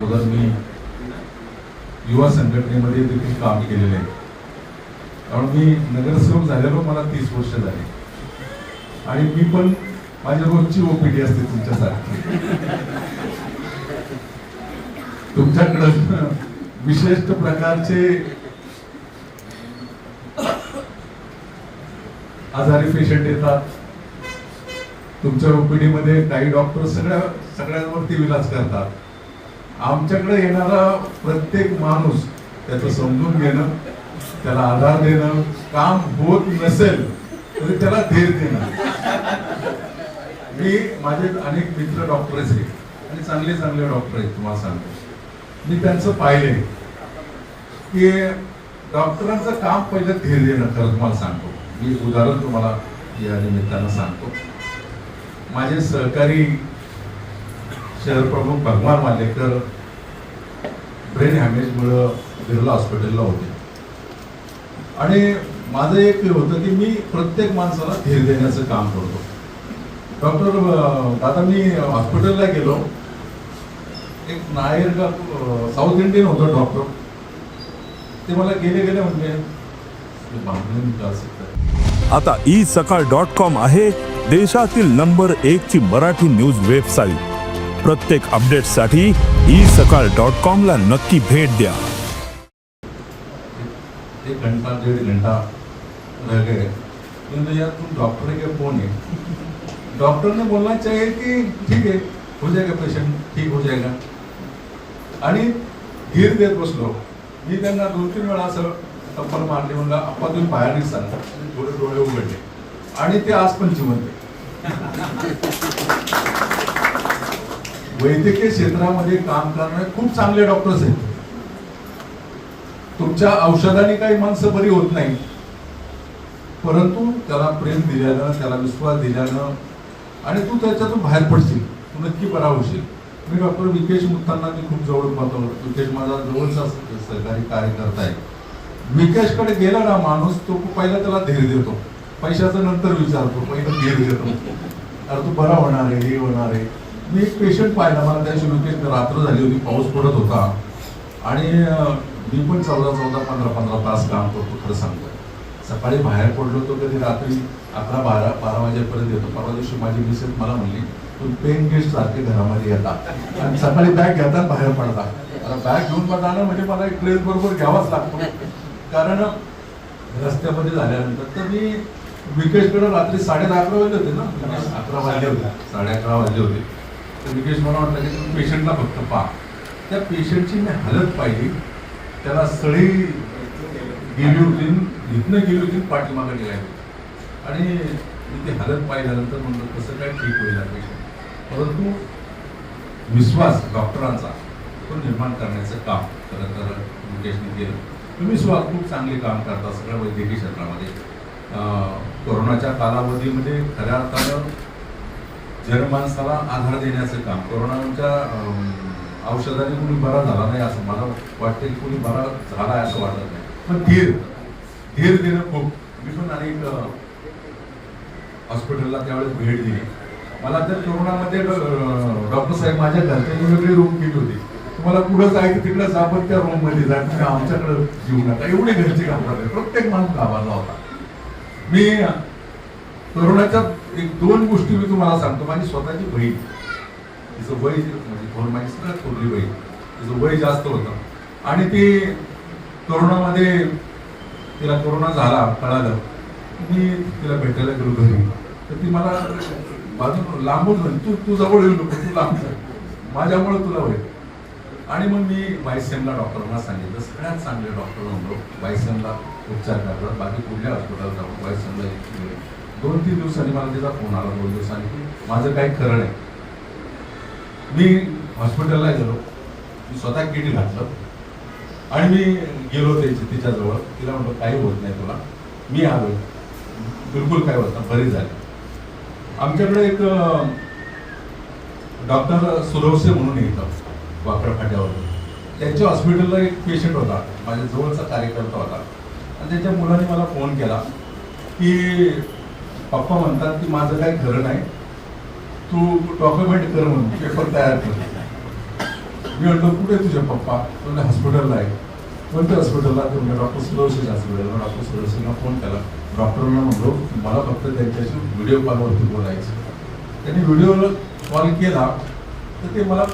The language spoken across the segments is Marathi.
मी युवा संघटनेमध्ये देखील काम केलेलं आहे. कारण मी नगरसेवक झालेलो मला 30 वर्ष झाली आणि मी पण माझी रोजची ओपीडी असते तुमच्यासारखी. तुमच्याकडं विशिष्ट प्रकारचे आजारी पेशंट येतात. तुमच्या ओपीडी मध्ये काही डॉक्टर सगळ्यांवरती विलास करतात. आमच्याकडे येणारा प्रत्येक माणूस त्याचं समजून घेणं, त्याला आधार देणं, काम होत नसेल तरी त्याला धीर देणं. मी माझे अनेक मित्र डॉक्टर आहेत आणि चांगले चांगले डॉक्टर आहेत. तुम्हाला सांगतो, मी त्यांचं पाहिले की डॉक्टरांचं काम पहिलं धीर देणं. खरं तुम्हाला सांगतो, मी उदाहरण तुम्हाला या निमित्तानं सांगतो. माझे सहकारी शहर प्रमुख भगवान मालेकर ब्रेन हॅमेजमुळे बिर्ला हॉस्पिटलला होते आणि माझं एक होतं की मी प्रत्येक माणसाला धीर देण्याचं काम करतो. डॉक्टर आता मी हॉस्पिटलला गेलो, एक नायर का साऊथ इंडियन होतं डॉक्टर. ते मला गेले म्हणजे आता isakal.com आहे देशातील नंबर 1 ची मराठी न्यूज वेबसाईट. प्रत्येक अपडेटसाठी isakal.com ला नक्की भेट द्या. 1 घंटा 1.5 घंटा रह गए, किंतु यार तुम डॉक्टर के कौन है? डॉक्टर ने बोलना चाहिए कि ठीक है, हो जाएगा, पेशेंट ठीक हो जाएगा. आणि धीर देत बसलो. मी त्यांना 2-3 वेळा असं टप्पल मारली, म्हणलं आपण तुम्ही बाहेर सांगा. थोडे डोळे उघडले आणि ते आज पण जिवंत. वैद्यकीय क्षेत्रामध्ये काम करणारे खूप चांगले डॉक्टर्स आहेत. तुमच्या औषधाने काही माणसं बरी होत नाही, परंतु त्याला प्रेम दिल्यानं, त्याला विश्वास दिल्यानं आणि तू त्याच्यातून बाहेर पडशील, तू नक्की बरा होशील. मी डॉक्टर विकेश मुत्तांना मी खूप जवळून पाहतो. विकेश माझा जवळचा सहकारी कार्यकर्ता आहे. विकेशकडे गेला ना माणूस, तो पहिला त्याला धीर देतो, पैशाचा नंतर विचारतो, पहिला धीर देतो. अरे तू बरा होणार आहे, हे होणार आहे. मी एक पेशंट पाहिला, मला त्या दिवशी विकेश रात्र झाली होती, पाऊस पडत होता आणि मी पण 14-14, 15-15 तास काम करतो. खरं सांगतो, सकाळी बाहेर पडलो तो कधी रात्री 11-12 वाजेपर्यंत येतो. परवा दिवशी माझी मिसेस मला म्हणली, तुम्ही पेन गेस्ट सारखे घरामध्ये येतात आणि सकाळी बॅग घेतात, बाहेर पडतात. आता बॅग घेऊन जाणं म्हणजे मला एक ड्रेस बरोबर घ्यावाच लागतो. कारण रस्त्यामध्ये झाल्यानंतर तर मी विकेशकडे रात्री 11:30 वाजले होते ना, 11 वाजले होते, 11:30 वाजले होते. तर विकेश मला वाटलं की तुम्ही पेशंटला फक्त पहा. त्या पेशंटची मी हालत पाहिली. त्याला सळी गेली होती, इथनं गेली होती, पाठीमागं निघाली आणि मी ती हालत पाहिल्यानंतर म्हणलं कसं काय ठीक होईल पेशंट. परंतु विश्वास डॉक्टरांचा तो निर्माण करण्याचं काम खरं तर विकेशने केलं. तुम्ही सुद्धा खूप चांगले काम करता सगळ्या वैद्यकीय क्षेत्रामध्ये. कोरोनाच्या कालावधीमध्ये खऱ्या अर्थानं जनमानसाला आधार देण्याचं काम, कोरोनाच्या औषधाने कुणी बरा झाला नाही असं मला वाटतं, की कुणी बरा झाला आहे असं वाटत नाही. पण धीर देणं खूप. मी पण अनेक हॉस्पिटलला त्यावेळेस भेट दिली. मला त्या कोरोनामध्ये डॉक्टर साहेब माझ्या घरच्यांनी वेगळी रूम केली होती. तुम्हाला कुठं जायचं तिकडे जा, पण त्या रूम मध्ये जा, तुम्ही आमच्याकडे जीव नका. एवढी घरची कामं, प्रत्येक माणूस गावाला होता. मी कोरोनाच्या 1-2 गोष्टी मी तुम्हाला सांगतो. माझी स्वतःची बहीण, तिचं वय म्हणजे माझी सगळ्यात थोरली बहीण, तिचं वय जास्त होतं आणि ती कोरोनामध्ये, तिला कोरोना झाला कळालं, मी तिला भेटायला गेलो घरी. तर ती मला बाजून लांबून म्हणली, तू जवळ येऊ नको, तू लांब जा, माझ्यामुळे तुला होईल. आणि मग मी वायसीएमला डॉक्टरांना सांगितलं, सगळ्यात चांगले डॉक्टर म्हणलो वायसीएमला उपचार करतात, बाकी कुठल्या हॉस्पिटलला जाऊ, वायसीएमला 2-3 दिवसांनी मला तिचा फोन आला, 2 दिवसांनी, की माझं काही खरं नाही. मी हॉस्पिटलला गेलो, मी स्वतः किट घातलं आणि मी गेलो तिच्याजवळ. तिला म्हणलं काही होत नाही तुला, मी आलो, बिलकुल काय होत नाही, बरी झाली. आमच्याकडे एक डॉक्टर सुरवसे म्हणून येतं वाकड फाट्यावर, त्यांच्या हॉस्पिटलला एक पेशंट होता, माझ्या जवळचा कार्यकर्ता होता. आणि त्याच्या मुलाने मला फोन केला की पप्पा म्हणतात की माझं काही खरं नाही, तू डॉक्युमेंट कर म्हणून, पेपर तयार कर. मी म्हणलो कुठे तुझे पप्पा? म्हणजे हॉस्पिटलला आहे. कोणत्या हॉस्पिटलला? ते म्हणजे डॉक्टर सुरवशी हॉस्पिटलला. डॉक्टर सुरवशीला फोन केला. डॉक्टरांना म्हणलो मला फक्त त्यांच्याशी व्हिडिओ कॉलवरती बोलायचं. त्यांनी व्हिडिओ कॉल केला तर ते मला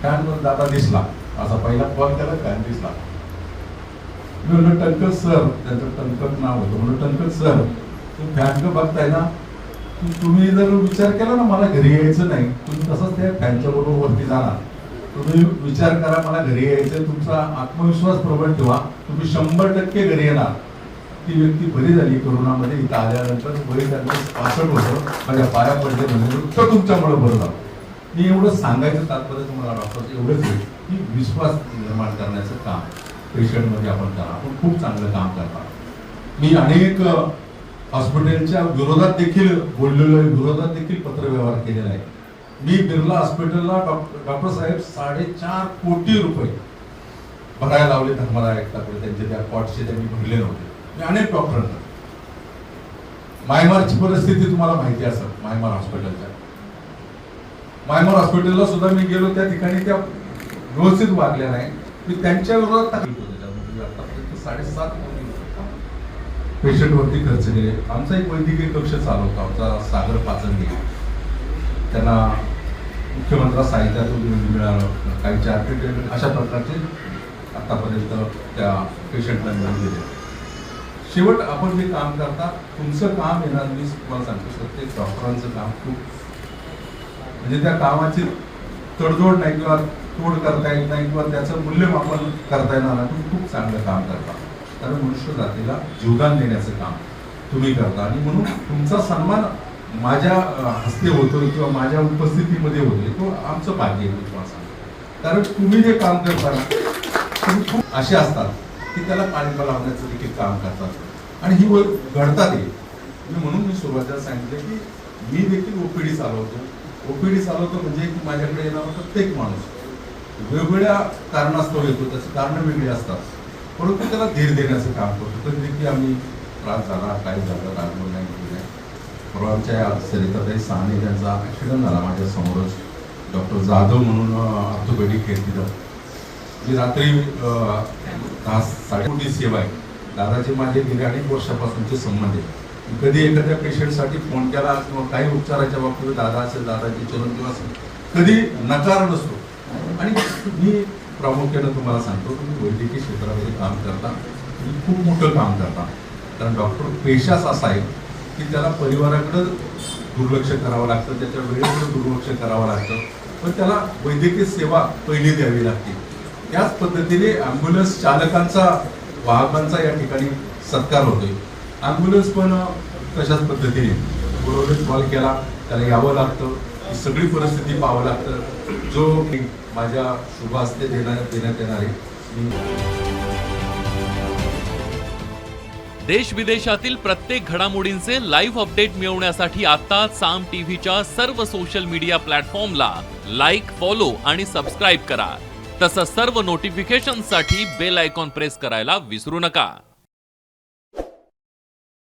फॅन दादा दिसला. असा पहिला कॉल केला, फॅन दिसला. मी म्हणलं टंकत सर, त्यांचं टंकत नाव होतं. म्हणलं टंकत सर तुम्ही फॅन का बघताय ना, तुम्ही जर विचार केला ना मला घरी यायचं नाही, तुम्ही तसंच त्या फॅनच्या बरोबर वरती जाणार. तुम्ही विचार करा मला घरी यायचं, तुमचा आत्मविश्वास प्रबळ ठेवा, तुम्ही 100% घरी येणार. ती व्यक्ती बरी झाली कोरोनामध्ये. इथं आल्यानंतर बरी त्यांना 65 होतं. माझ्या पाया पडले म्हणजे तर तुमच्यामुळे बरं झालं. मी एवढं सांगायचं तात्पर्य तुम्हाला डॉक्टर एवढंच आहे की विश्वास निर्माण करण्याचं काम पेशंटमध्ये आपण करा. आपण खूप चांगलं काम करता. मी अनेक हॉस्पिटलच्या विरोधात देखील बोललेलो आहे, विरोधात देखील पत्रव्यवहार केलेला आहे. मी बिर्ला हॉस्पिटलला डॉक्टर साहेब 4.5 कोटी रुपये भरायला लावले धर्मराय एकताकडे. त्यांचे त्या पॉटचे त्यांनी भरले नव्हते. मी अनेक डॉक्टरांना, मायमारची परिस्थिती तुम्हाला माहिती असेल. मायमार हॉस्पिटलला सुद्धा मी गेलो, त्या ठिकाणी त्या व्यवस्थित वागल्या नाही. मी त्यांच्या विरोधात 7.5 कोटी पेशंट वरती खर्च केले. आमचा एक वैद्यकीय कक्ष चालवतो आमचा सागर पाचंगे, त्यांना मुख्यमंत्री साहित्यातून मिळालं, काही चार्टर्ड अशा प्रकारचे आतापर्यंत त्या पेशंटला मिळून दिले. शेवट आपण जे काम करता तुमचं काम येणार, मी तुम्हाला सांगतो प्रत्येक डॉक्टरांचं काम खूप म्हणजे त्या कामाची तडजोड नाही किंवा तोड करता येत नाही किंवा त्याचं मूल्यमापन करता येणार नाही. तुम्ही खूप चांगलं काम करता, कारण मनुष्य जातीला जीवदान देण्याचं काम तुम्ही करता. आणि म्हणून तुमचा सन्मान माझ्या हस्ते होतोय किंवा माझ्या उपस्थितीमध्ये होतोय, तो आमचं भाग्य आहे. तुम्हाला सांगतो, कारण तुम्ही जे काम करता ना, तुम्ही खूप असे असतात की त्याला पाठिंबा लावण्याचं देखील काम करतात आणि ही घडतात. म्हणून मी सुरुवातीला सांगितलं की मी देखील ओपीडी चालवतो. ओपीडी चालवतो म्हणजे की माझ्याकडे येणारा प्रत्येक माणूस वेगवेगळ्या कारणास्तव येतो, त्याची कारणं वेगळी असतात, परंतु त्याला धीर देण्याचं काम करतो. तर देखील आम्ही त्रास झाला, काय झालं, काय नाही. परवा आमच्या सरिताताई साने त्यांचा ॲक्सिडेंट झाला माझ्या समोरच. डॉक्टर जाधव म्हणून ऑर्थोपेडिक आहे तिथं. मी रात्री 10-10:30 सेवा आहे. दादाचे माझे गेले अनेक वर्षापासूनचे संबंध आहे. कधी एखाद्या पेशंटसाठी फोन केला किंवा काही उपचाराच्या बाबतीत दादा असेल, दादाची चरण किंवा असेल, कधी नकार नसतो. आणि मी प्रामुख्यानं तुम्हाला सांगतो, तुम्ही वैद्यकीय क्षेत्रामध्ये काम करता, तुम्ही खूप मोठं काम करता. कारण डॉक्टर पेशाच असा आहे की त्याला परिवाराकडं दुर्लक्ष करावं लागतं, त्याच्या वेळेकडे दुर्लक्ष करावं लागतं, पण त्याला वैद्यकीय सेवा पहिली द्यावी लागते. त्याच पद्धतीने ॲम्ब्युलन्स चालकांचा, वाहकांचा या ठिकाणी सत्कार होतोय. ॲम्ब्युलन्स पण तशाच पद्धतीने बरोबर कॉल केला त्याला यावं लागतं, ही सगळी परिस्थिती पाहावं लागतं. जो माझ्या शुभ हस्ते देण्यात येणार आहे. देश विदेशातील प्रत्येक घडामोडींचे लाईव्ह अपडेट मिळवण्यासाठी आता साम टीव्हीच्या सर्व सोशल मीडिया प्लॅटफॉर्मला लाईक, फॉलो आणि सबस्क्राईब करा. तसंच सर्व नोटिफिकेशनसाठी बेल आयकॉन प्रेस करायला विसरू नका.